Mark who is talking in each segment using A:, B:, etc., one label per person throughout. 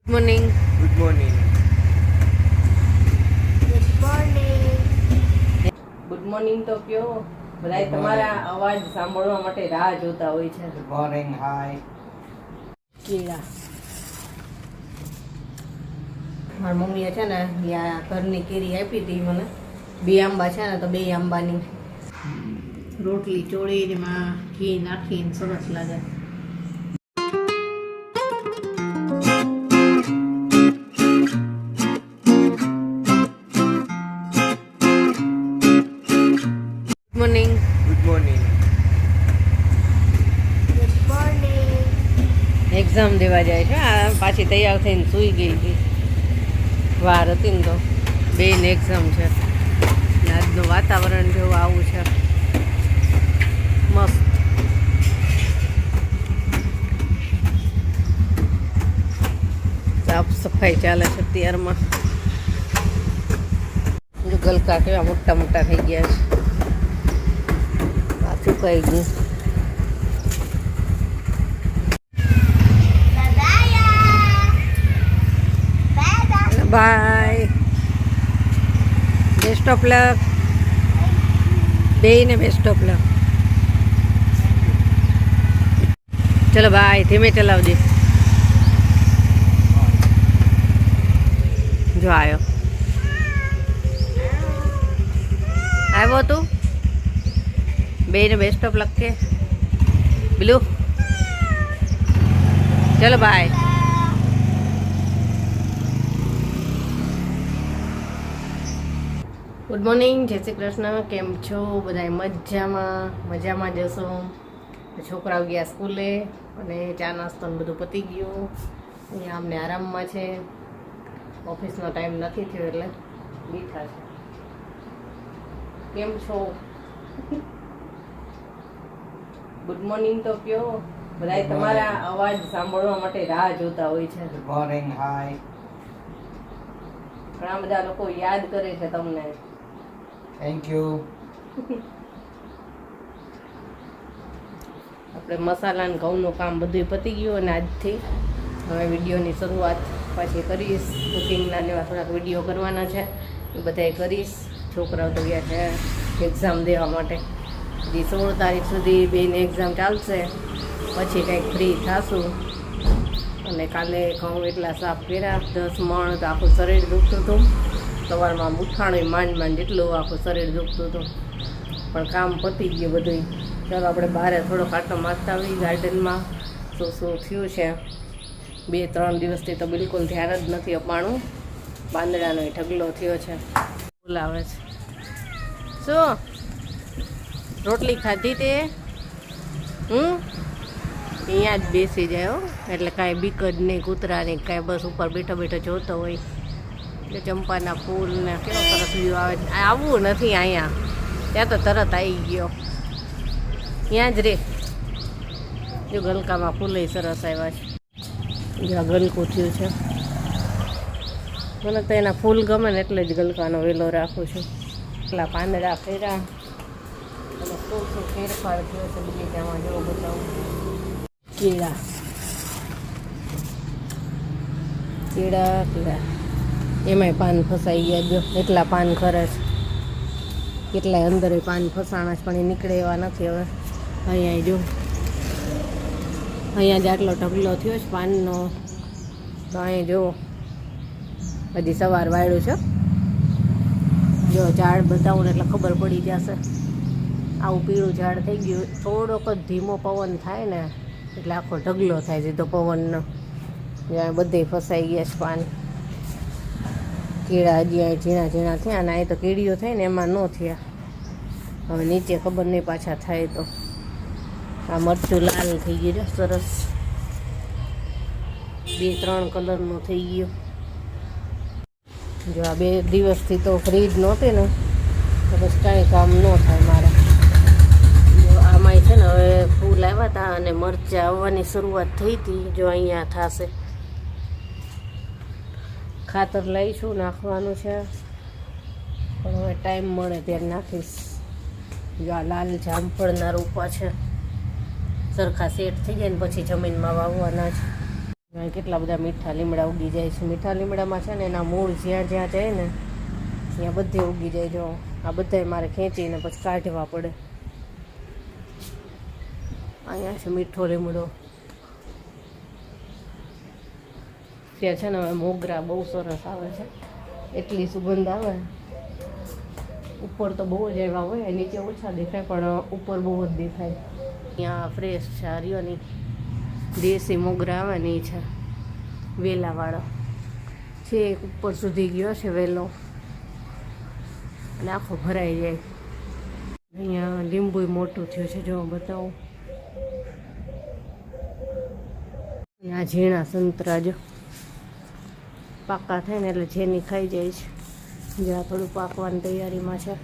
A: Morning.
B: Good morning.
A: Good morning તો કયો બધા તમારા અવાજ સાંભળવા માટે રાહ જોતા હોય છે.
B: Good morning. હાય.
A: કેળા મારી મમ્મીએ છે ને ત્યાં ઘરની કેરી આપી હતી મને. 2 આંબા છે ને તો 2 આંબાની રોટલી ચોળી એમાં ઘી નાખીને સરસ લાગે. મોર્નિંગ.
B: Good morning.
A: એક્ઝામ દેવા જાય છે. આ પાછી તૈયાર થઈને સૂઈ ગઈ હતી. વાર હતી ને તો 2 એક્ઝામ છે. આજનું વાતાવરણ જેવું આવું છે મસ્ત. સાફ સફાઈ ચાલે છે અત્યારમાં. જો ગલકા કેવા મોટા મોટા થઈ ગયા છે. આ સુકાઈ ગયું. બાય. Best of luck. બેયને બેસ્ટ ઓફ લક. ચલો બાય. ધીમે ચલાવજે. જો આવ્યો તું. બેયને બેસ્ટ ઓફ લક કે બિલુ. ચલો બાય. Good morning. જય શ્રી કૃષ્ણ. કેમ છો બધા? મજામાં જશો. છોકરાઓ ગયા સ્કૂલે અને ચા નાસ્તો ને બધું પતી ગયું. અહીંયા અમને આરામમાં છે. ઓફિસનો ટાઈમ નથી થયો એટલે બેઠા છે. કેમ છો? ગુડ મોર્નિંગ તો કયો બધા તમારા અવાજ સાંભળવા માટે રાહ જોતા હોય છે.
B: Good morning. હાય.
A: ઘણા બધા લોકો યાદ કરે છે તમને.
B: Thank you.
A: આપણે મસાલા અને ઘઉંનું કામ બધું પતી ગયું અને આજથી હવે વિડીયોની શરૂઆત પાછી કરીશ. કુકિંગના એવા થોડાક વિડીયો કરવાના છે એ બધાય કરીશ. છોકરાઓ તો ગયા છે એક્ઝામ દેવા માટે. હજી 16 તારીખ સુધી 2 એક્ઝામ ચાલશે. પછી કંઈક ફ્રી થાશું. અને કાલે ઘઉં એટલા સાફ કર્યા 10 મણ તો આખું શરીર દુખતું હતું. સવારમાં ઉઠાણું માંડ એટલું આખું શરીર દુખતું હતું. પણ કામ પતી ગયું બધું. ચાલો આપણે બહાર થોડો કાંટો મારતા આવી ગાર્ડનમાં. શું થયું છે 2-3 દિવસથી તો બિલકુલ ધ્યાન જ નથી અપાણું. પાંદડાનો ઢગલો થયો છે. બોલાવે છે. શું રોટલી ખાધી તે? અહીંયા જ બેસી જાય હો. એટલે કાંઈ બીક જ નહીં, કૂતરા નહીં કાંઈ. બસ ઉપર બેઠો બેઠો જોતો હોય. એટલે ચંપાના ફૂલ ને કેવો સરસ વ્યૂ આવે છે. આવવું નથી અહીંયા, ત્યાં તો તરત આવી ગયો. ત્યાં જ રે. જો ગલકામાં ફૂલે સરસ આવ્યા છે. જો ગલકું થયું છે. મને તો એના ફૂલ ગમે ને એટલે જ ગલકાનો વેલો રાખું છું. એટલા પાંદડા ફેર્યા અને શું ફેરફાર થયો છે બગીચામાં જેવો બતાવું. કેળા એમાંય પાન ફસાઈ ગયા. જો એટલા પાન ખરે છે. કેટલાય અંદરે પાન ફસાણા છે પણ એ નીકળે એવા નથી હવે. અહીંયા જો અહીંયા જ આટલો ઢગલો થયો છે પાનનો. તો અહીંયા જો હજી સવાર વાળ્યું છે. જો ઝાડ બતાવું ને એટલે ખબર પડી જશે. આવું પીળું ઝાડ થઈ ગયું. થોડોક જ ધીમો પવન થાય ને એટલે આખો ઢગલો થાય સીધો પવનનો. જ્યાં બધે ફસાઈ ગયા છે પાન. કેળા હજી અહીં ઝીણા ઝીણા થયા અને અહીં તો કેળીઓ થાય ને એમાં ન થયા. હવે નીચે ખબર નહીં પાછા થાય તો. આ મરચું લાલ થઈ ગયું છે સરસ. 2-3 કલરનું થઈ ગયું. જો આ 2 દિવસથી તો ફ્રીજ નહોતી ને તો બસ કાંઈ કામ ન થાય મારે. જો આમાંય છે ને હવે ફૂલ આવ્યા હતા અને મરચાં આવવાની શરૂઆત થઈ હતી. જો અહીંયા થશે. ખાતર લઈશું, નાખવાનું છે પણ હવે ટાઈમ મળે ત્યારે નાખીશ. જો આ લાલ જામફળના રોપા છે. સરખા સેટ થઈ જાય ને પછી જમીનમાં વાવવાના છે. અહીં કેટલા બધા મીઠા લીમડા ઉગી જાય છે. મીઠા લીમડામાં છે ને એના મૂળ જ્યાં જ્યાં જાય ને ત્યાં બધે ઉગી જાય. જો આ બધાય મારે ખેંચીને પછી કાઢવા પડે. અહીંયા છે મીઠો લીમડો. ત્યાં છે ને હવે મોગરા બહુ સરસ આવે છે, એટલી સુગંધ આવે. ઉપર તો બહુ જ એવા હોય, નીચે ઓછા દેખાય પણ ઉપર બહુ જ દેખાય. ત્યાં ફ્રેશ છે હરિયોની દેશી મોગરા આવે ને એ છે વેલાવાળો છે. એક ઉપર સુધી ગયો છે વેલો અને આખો ભરાઈ જાય. અહીંયા લીંબુ મોટું થયું છે, જો બતાવું. આ ઝીણા સંતરા જો પાકા થાય ને એટલે જેની ખાઈ જાય છે. જ્યાં થોડું પાકવાની તૈયારીમાં છે.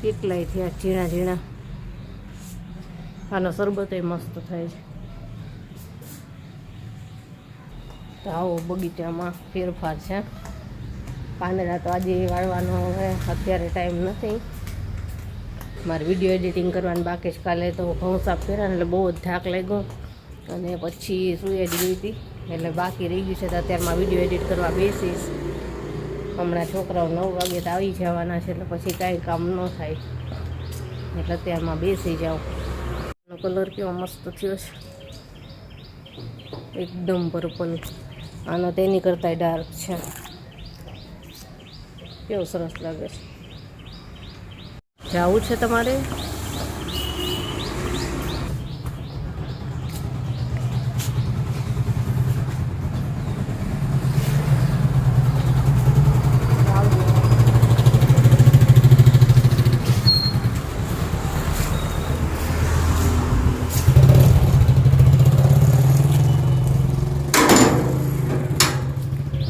A: કેટલાય થયા ઝીણા ઝીણા. આનો શરબતય મસ્ત થાય છે. તો આવો બગીચામાં ફેરફાર છે. પાંદડા તો આજે વાળવાનો હવે અત્યારે ટાઈમ નથી. મારે વિડીયો એડિટિંગ કરવાનું બાકી છે. કાલે તો ઘઉં સાફ કર્યા એટલે બહુ જ થાક લાગ્યો અને પછી સૂઈ જ ગઈ હતી એટલે બાકી રહી ગયું છે. તો અત્યારમાં વિડીયો એડિટ કરવા બેસીશ. હમણાં છોકરાઓ 9 વાગે તો આવી જવાના છે એટલે પછી કાંઈ કામ ન થાય એટલે અત્યારમાં બેસી જાઉં. એનો કલર કેવો મસ્ત થયો છે, એકદમ પર્પલ. આનો તેની કરતાં ડાર્ક છે. કેવો સરસ લાગે છે. જવું છે તમારે?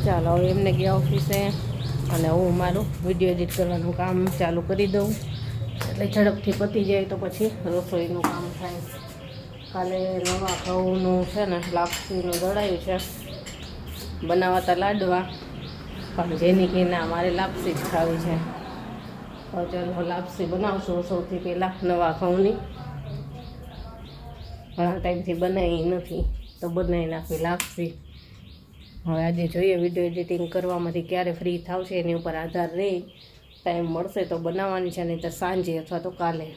A: ચાલો હવે એમને ગયા ઓફિસે અને હું મારું વિડીયો એડિટ કરવાનું કામ ચાલુ કરી દઉં એટલે ઝડપથી પતી જાય તો પછી રસોઈનું કામ થાય. કાલે નવા ઘઉંનું છે ને લાપસીનું દળાયું છે, બનાવાતા લાડવા પણ જેની કે ના મારે લાપસી જ ખાવી છે. તો ચાલો લાપસી બનાવશું સૌથી પહેલાં નવા ઘઉંની. ઘણા ટાઈમથી બનાવી નથી તો બનાવી નાખવી લાપસી. હવે આજે જોઈએ વિડીયો એડિટિંગ કરવામાંથી ક્યારે ફ્રી થશે એની ઉપર આધાર રહે. ટાઈમ મળશે તો બનાવવાની છે, નહીં તો સાંજે અથવા તો કાલે.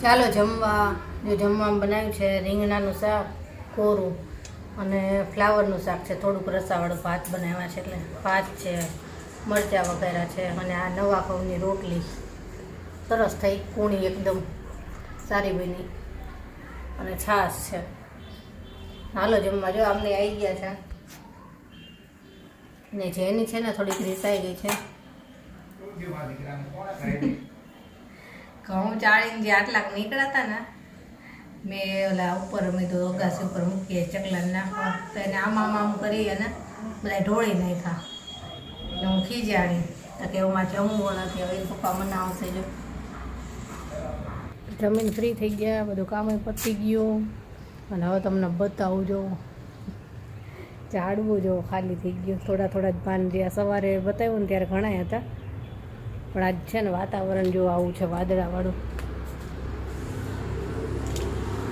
A: ચાલો જમવામાં બનાવ્યું છે રીંગણાનું શાક કોરું અને ફ્લાવરનું શાક છે. થોડુંક રસાવાળું ભાત બનાવ્યા છે એટલે ભાત છે, મરચાં વઘાર્યા છે અને આ નવા ઘઉંની રોટલી સરસ થઈ, કૂણી એકદમ સારી બની અને છાશ છે. હાલો જમવા. જો અમને આવી ગયા છે ને જેની છે ને થોડીક રીસાઈ ગઈ છે. ઘઉં ચાળીને જે આટલાક નીકળ્યા હતા ને મેં ઓલા ઉપર મેં તો અગાસી ઉપર મૂકીએ ચકલાને નાખવા તો એને આમ કરી અને બધા ઢોળી નાખ્યા. એટલે હું ખીજાડી તો કે એમાં જમવું નથી. હવે પપ્પા બનાવશે. જો જમીન ફ્રી થઈ ગયા, બધું કામ પતી ગયું અને હવે તમને બતાવું. જો ઝાડવું જો ખાલી થઈ ગયું. થોડા થોડા જ પાન રહ્યા. સવારે બતાવ્યું ને ત્યારે ઘણા હતા પણ આજ છે ને વાતાવરણ જો આવું છે વાદળાવાળું.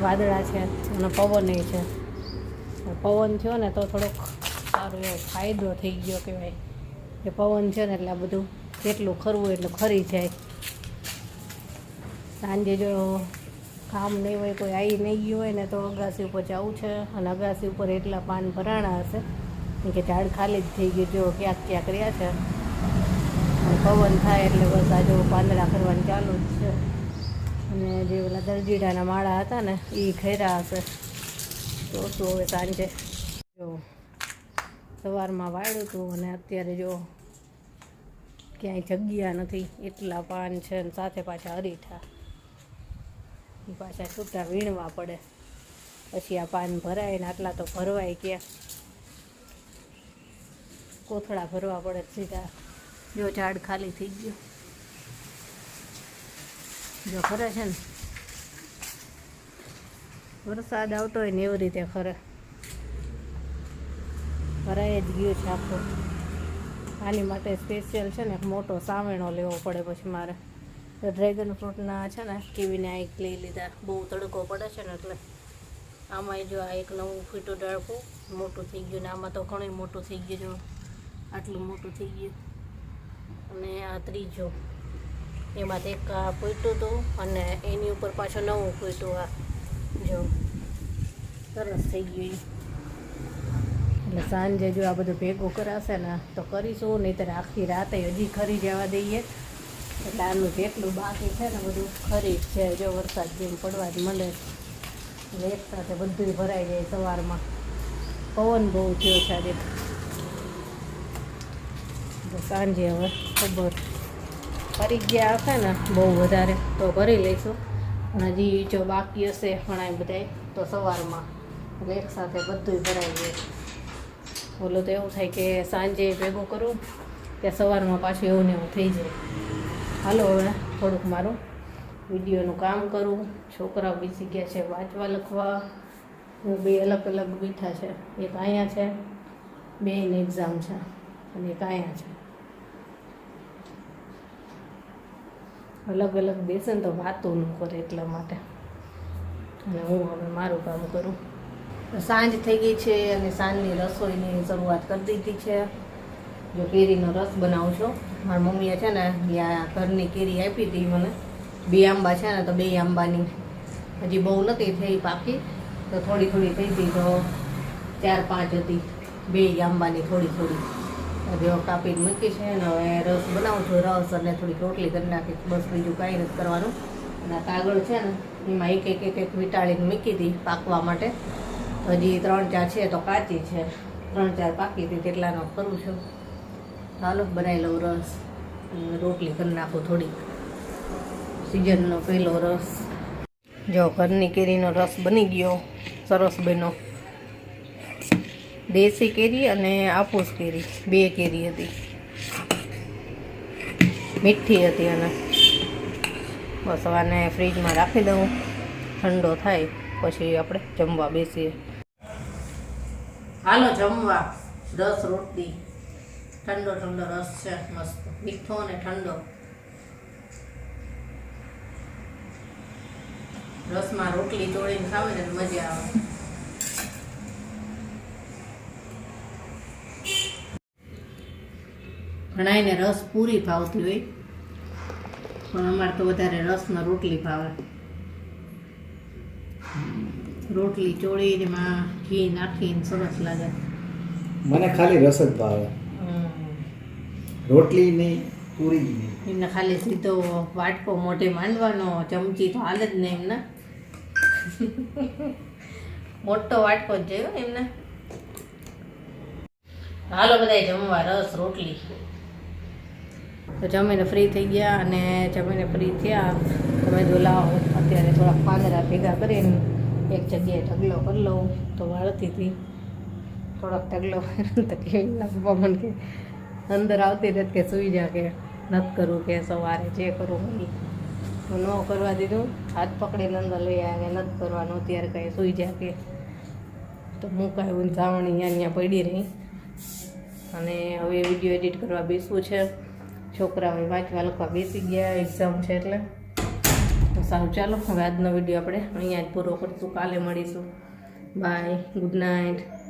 A: વાદળા છે અને પવન છે. પવન થયો ને તો થોડોક સારો એવો ફાયદો થઈ ગયો કહેવાય કે પવન છે ને એટલે આ બધું જેટલું ખરવું એટલું ખરી જાય. સાંજે જો કામ નહીં હોય, કોઈ આવી નહીં ગયું હોય ને તો અગાસી ઉપર જવું છે અને અગાસી ઉપર એટલા પાન ભરાણા હશે કે ઝાડ ખાલી જ થઈ ગયું. જો ક્યાંક ક્યાંક રહ્યા છે. પવન થાય એટલે બસ આ જો પાંદડા કરવાનું ચાલુ જ છે. અને જે ઓલા દરજીડાના માળા હતા ને એ ખેરા હશે. તો શું હવે સાંજે જો સવારમાં વાળ્યું હતું અને અત્યારે જો ક્યાંય જગ્યા નથી, એટલા પાન છે ને સાથે પાછા અરીઠા, એ પાછા છૂટા વીણવા પડે પછી આ પાન ભરાય ને આટલા તો ભરવાય ક્યાં, કોથળા ભરવા પડે સીધા. જો ઝાડ ખાલી થઈ ગયું, જો ખરે છે ને વરસાદ આવતો હોય ને એવી રીતે ખરે ભરાઈ જ ગયું છે આખું. આની માટે સ્પેશિયલ છે ને એક મોટો સામેણો લેવો પડે પછી મારે. તો ડ્રેગન ફ્રૂટના છે ને કીવીને આ એક લઈ લીધા, બહુ તડકો પડે છે ને એટલે. આમાંય જો આ એક નવું ફીટું ડાળખું મોટું થઈ ગયું ને આમાં તો ઘણું મોટું થઈ ગયું, જો આટલું મોટું થઈ ગયું. અને આ ત્રીજો એમાંથી એક આ ફૂટ્યું હતું અને એની ઉપર પાછું નવું ફૂટ્યું, આ જો સરસ થઈ ગયું. એટલે સાંજે જો આ બધું ભેગું કરાશે ને તો કરીશું, નહીંતર આખી રાતે હજી ખરી જવા દઈએ. એટલે આનું જેટલું બાકી છે ને બધું ખરી જ છે. જો વરસાદ જેમ પડવા જ મળે એટલે એક સાથે બધું ભરાઈ જાય સવારમાં. પવન બહુ થયો છે આજે, સાંજે હવે ખબર ફરી ગયા હશે ને બહુ વધારે તો ભરી લઈશું. અને હજી જો બાકી હશે ઘણા બધાય તો સવારમાં એટલે એક સાથે બધું ભરાઈ જાય. બોલો તો એવું થાય કે સાંજે ભેગું કરું કે સવારમાં પાછું એવું ને એવું થઈ જાય. હાલો હવે થોડુંક મારું વિડીયોનું કામ કરું. છોકરાઓ બેસી ગયા છે વાંચવા લખવા, બે અલગ અલગ બેઠા છે, એક અહીંયા છે, બેની એક્ઝામ છે અને એક અહીંયા છે. અલગ અલગ બેસે ને તો વાતો ન કરે એટલા માટે. અને હું હવે મારું કામ કરું. સાંજ થઈ ગઈ છે અને સાંજની રસોઈની શરૂઆત કરી દીધી છે. જો કેરીનો રસ બનાવું છું. મારી મમ્મીએ છે ને ત્યાં ઘરની કેરી આપી હતી મને, 2 આંબા છે ને તો 2 આંબાની હજી બહુ નથી થઈ પાકી, તો થોડી થોડી થઈ હતી, તો 4-5 હતી, 2 આંબાની થોડી થોડી હજી કાપીને મૂકી છે. અને હવે રસ બનાવું છું, રસ અને થોડીક રોટલી કરી નાખી, બસ બીજું કાંઈ નથી કરવાનું. અને કાગળ છે ને એમાં એક વીંટાળીને મૂકી હતી પાકવા માટે. હજી 3-4 છે તો કાચી છે, 3-4 પાકી હતી તેટલાનો કરું છું. ચાલો બનાવી લઉં રસ, રોટલી કરી નાખું થોડીક. સિઝનનો પહેલો રસ. જો ઘરની કેરીનો રસ બની ગયો, સરસ બન્યો. દેશી કેરી અને આફૂસ કેરી 2 કેરી હતી, મીઠી હતી. અને બસ આને ફ્રીજમાં રાખી દઉં, ઠંડો થાય પછી આપણે જમવા બેસીએ. હાલો જમવા. 10 રોટલી, ઠંડો ઠંડો રસ છે મસ્ત, મીઠો અને ઠંડો. રસમાં રોટલી તોડીને ખાવે ને મજા આવે. ઘણાઈને રસ પૂરી ભાવતી હોય, પણ અમારે તો વધારે રસમાં રોટલી ભાવે. રોટલી ચોળીને એમાં ઘી નાખીને સરસ લાગે.
B: મને ખાલી રસ જ ભાવે, રોટલી નહીં, પૂરી નહીં.
A: એમને ખાલી સીધો વાટકો મોઢે માંડવાનો, ચમચી તો હાલ જ નહીં એમને. મોટો વાટકો જ જોયો એમને. હાલો બધા જમવા, રસ રોટલી. તો જમીને ફ્રી થઈ ગયા, અને જમીને ફ્રી થયા તમે જો લાવો અત્યારે થોડાક પાંદડા ભેગા કરીને એક જગ્યાએ ઢગલો કરી લઉં. તો વાળતી હતી થોડોક ઢગલો તો કેવી પપ્પા મને કે અંદર આવતી રહે કે સૂઈ જા, કે નથી કરવું, કે સવારે જે કરવું એ તો ન કરવા દીધું. હાથ પકડીને અંદર લઈ આવે, નથી કરવાનું અત્યારે કંઈ સૂઈ જા કે. તો મુકાયું ધાવણી અહીંયા પડી રહી. અને હવે વિડીયો એડિટ કરવા બેસવું છે. છોકરાઓ વાંચવા લખવા બેસી ગયા, એક્ઝામ છે એટલે. તો સારું ચાલો હવે આજનો વિડીયો આપણે અહીંયા જ પૂરો કરીશું. કાલે મળીશું. Bye, good night.